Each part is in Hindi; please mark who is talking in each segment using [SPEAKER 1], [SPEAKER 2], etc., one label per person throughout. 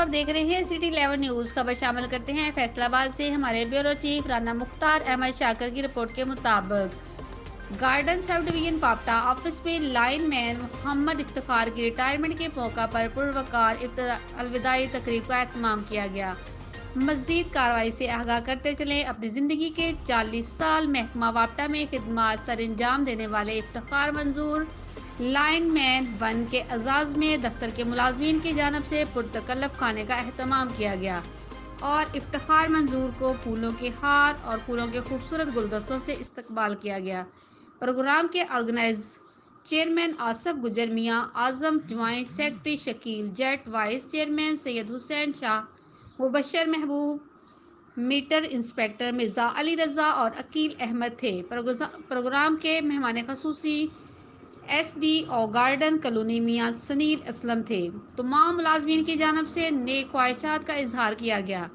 [SPEAKER 1] आप देख रहे हैं सिटी 11 न्यूज़। खबर शामिल करते हैं फैसलाबाद से। हमारे ब्यूरो चीफ राना मुख्तार अहमद शाकर की रिपोर्ट के मुताबिक गार्डन सब डिवीजन पापटा ऑफिस में लाइनमैन मोहम्मद इफ्तिखार की रिटायरमेंट के मौका पर पुरवकार अलविदाई तकरीब का एहतमाम किया गया। मज़ीद कार्रवाई से आगाह करते चलें। अपनी ज़िंदगी के 40 साल महकमा वापटा में खिदमत सर अंजाम देने वाले इफ्तिखार मंजूर लाइनमैन 1 के एजाज़ में दफ्तर के मुलाजमीन की जानब से पुरतकल्लफ खाने का एहतमाम किया गया और इफ्तिखार मंजूर को फूलों के हार और फूलों के खूबसूरत गुलदस्तों से इस्तकबाल किया गया। प्रोग्राम के ऑर्गेनाइज चेयरमैन आसफ गुजर मियाँ आज़म, ज्वाइंट सेक्रेटरी शकील जट, वाइस चेयरमैन सैयद हुसैन शाह, मुबशर महबूब, मीटर इंस्पेक्टर मिर्ज़ा अली रज़ा और अकील अहमद थे। प्रोग्राम के मेहमान खसूसी SD गार्डन कॉलोनी मियाँ सनीर असलम थे। तमाम मुलाजमीन की जानब से नेक ख्वाहिशात का इजहार किया गया।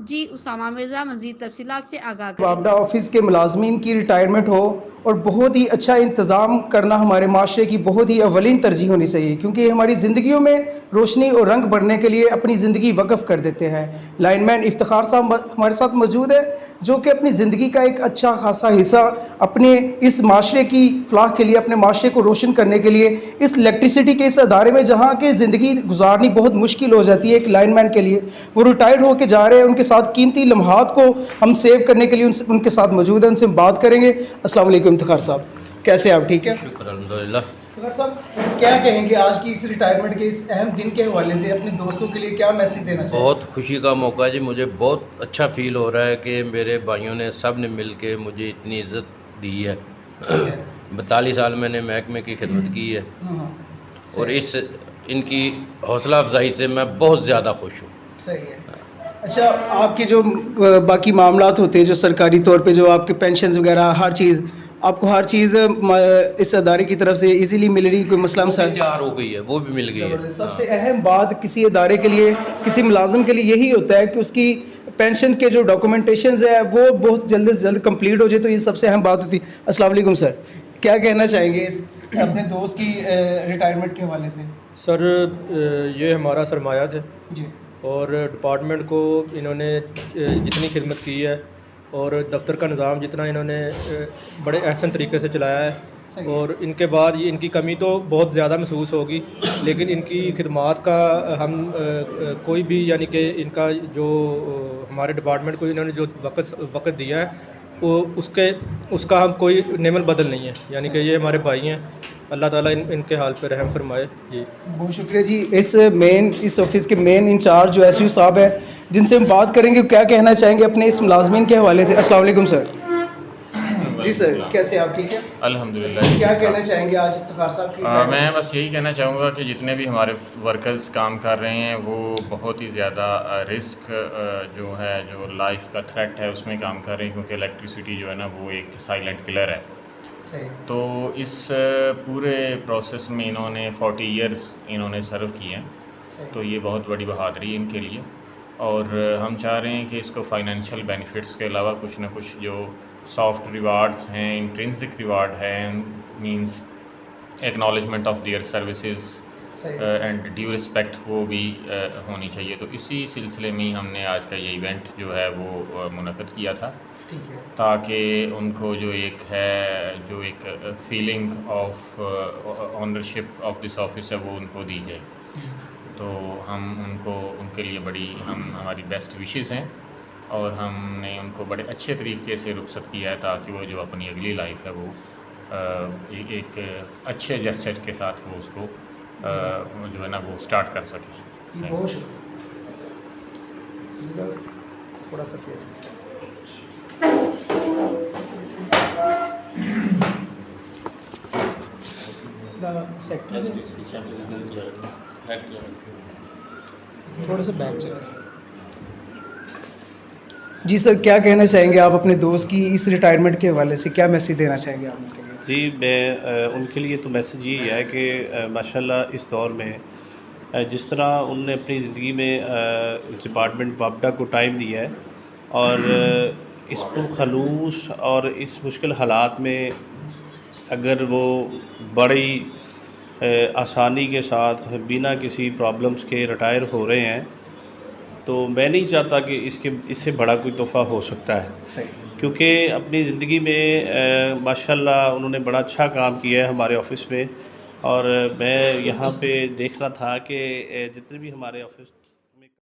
[SPEAKER 1] जी उसामा मिर्ज़ा मज़ीद तफसीलात से आगाह करें।
[SPEAKER 2] वापडा ऑफिस के मुलाजमीन की रिटायरमेंट हो और बहुत ही अच्छा इंतज़ाम करना हमारे माशरे की बहुत ही अवलिन तरजीह होनी चाहिए, क्योंकि हमारी ज़िंदगियों में रोशनी और रंग भरने के लिए अपनी ज़िंदगी वक़्फ़ कर देते हैं। लाइनमैन इफ्तिखार साहब हमारे साथ मौजूद है, जो कि अपनी ज़िंदगी का एक अच्छा खासा हिस्सा अपने इस माशरे की फलाह के लिए, अपने माशरे को रोशन करने के लिए इस इलेक्ट्रिसिटी के इस अदारे में, जहाँ की ज़िंदगी गुजारनी बहुत मुश्किल हो जाती है एक लाइनमैन के लिए, वो रिटायर्ड होकर जा रहे हैं। उनके साथ कीमती लम्हात को हम सेव करने के लिए उनके साथ मौजूद हैं, उनसे हम बात करेंगे। अस्सलाम वालेकुम इफ्तिखार साहब, कैसे आप? ठीक है,
[SPEAKER 3] शुक्र अल्हम्दुलिल्लाह।
[SPEAKER 2] इफ्तिखार साहब, क्या कहेंगे आज की इस रिटायरमेंट के इस अहम दिन के हवाले से अपने दोस्तों के लिए क्या मैसेज देना चाहिए?
[SPEAKER 3] बहुत खुशी का मौका है जी, मुझे बहुत अच्छा फील हो रहा है कि मेरे भाइयों ने सब ने मिल के मुझे इतनी इज़्ज़त दी है। 42 साल मैंने महकमे की खिदमत की है और इस इनकी हौसला अफजाई से मैं बहुत ज़्यादा खुश हूँ।
[SPEAKER 2] सही है। अच्छा, आपके जो बाकी मामलात होते हैं, जो सरकारी तौर पे जो आपके पेंशन वगैरह, हर चीज़ आपको हर चीज़ इस अदारे की तरफ से इजीली मिल रही, कोई मसला मसाइल?
[SPEAKER 3] तैयार हो गई है, वो भी मिल गई है।
[SPEAKER 2] सबसे अहम बात किसी अदारे के लिए, किसी मुलाजिम के लिए यही होता है कि उसकी पेंशन के जो डॉक्यूमेंटेशन है वो बहुत जल्द से जल्द कंप्लीट हो जाए, तो ये सबसे अहम बात होती है। अस्सलाम वालेकुम सर, क्या कहना चाहेंगे इस अपने दोस्त की रिटायरमेंट के हवाले से?
[SPEAKER 4] सर, ये हमारा सरमाया है
[SPEAKER 2] जी,
[SPEAKER 4] और डिपार्टमेंट को इन्होंने जितनी खिदमत की है और दफ्तर का निज़ाम जितना इन्होंने बड़े अहसन तरीके से चलाया है, और इनके बाद ये इनकी कमी तो बहुत ज़्यादा महसूस होगी, लेकिन इनकी खिदमात का हम कोई भी, यानी कि इनका जो हमारे डिपार्टमेंट को इन्होंने जो वक़्त दिया है वो उसका हम कोई नेमल बदल नहीं है, यानी कि ये हमारे भाई हैं। अल्लाह ताला इनके हाल पे रहम फरमाए जी।
[SPEAKER 2] बहुत शुक्रिया जी। इस ऑफिस के मेन इंचार्ज जो SU साहब है, जिनसे हम बात करेंगे, क्या कहना चाहेंगे अपने इस मुलाजमीन के हवाले से? अस्सलाम वालेकुम सर। जी सर, कैसे आप? ठीक है
[SPEAKER 5] अल्हम्दुलिल्लाह।
[SPEAKER 2] क्या कहना चाहेंगे आज इफ्तिखार साहब की?
[SPEAKER 5] मैं बस यही कहना चाहूँगा कि जितने भी हमारे वर्कर्स काम कर रहे हैं वो बहुत ही ज़्यादा रिस्क जो है, जो लाइफ का थ्रेट है, उसमें काम कर रहे हैं, क्योंकि इलेक्ट्रिसिटी जो है ना वो एक साइलेंट किलर है। तो इस पूरे प्रोसेस में इन्होंने 40 इयर्स इन्होंने सर्व किए हैं, तो ये बहुत बड़ी बहादुरी है इनके लिए। और हम चाह रहे हैं कि इसको फाइनेंशियल बेनिफिट्स के अलावा कुछ ना कुछ जो सॉफ्ट रिवार्ड्स हैं, इंट्रिंसिक रिवार्ड हैं, means acknowledgement of their services and due respect, वो भी होनी चाहिए। तो इसी सिलसिले में ही हमने आज का ये इवेंट जो है वो मुनक़्क़िद किया था, ताकि उनको जो एक feeling of ownership of this office है वो उनको दी जाए। तो हम उनके लिए हमारी बेस्ट विशेस हैं और हमने उनको बड़े अच्छे तरीके से रुखसत किया है, ताकि वो जो अपनी अगली लाइफ है वो एक अच्छे जेस्चर के साथ वो उसको जो है ना वो स्टार्ट कर सकें।
[SPEAKER 2] बहुत शुक्रिया। थोड़ा सा फेस थोड़ा सा बैक चलें। जी सर, क्या कहना चाहेंगे आप अपने दोस्त की इस रिटायरमेंट के हवाले से? क्या मैसेज देना चाहेंगे आप उनके लिए?
[SPEAKER 6] जी, मैं उनके लिए तो मैसेज यही है कि माशाल्लाह इस दौर में जिस तरह उनने अपनी ज़िंदगी में डिपार्टमेंट वापडा को टाइम दिया है और इस पुरखलूस और इस मुश्किल हालात में अगर वो बड़ी आसानी के साथ बिना किसी प्रॉब्लम्स के रिटायर हो रहे हैं, तो मैं नहीं चाहता कि इससे बड़ा कोई तोहफ़ा हो सकता है, क्योंकि अपनी ज़िंदगी में माशाल्लाह उन्होंने बड़ा अच्छा काम किया है हमारे ऑफ़िस में। और मैं यहाँ पे देख रहा था कि जितने भी हमारे ऑफ़िस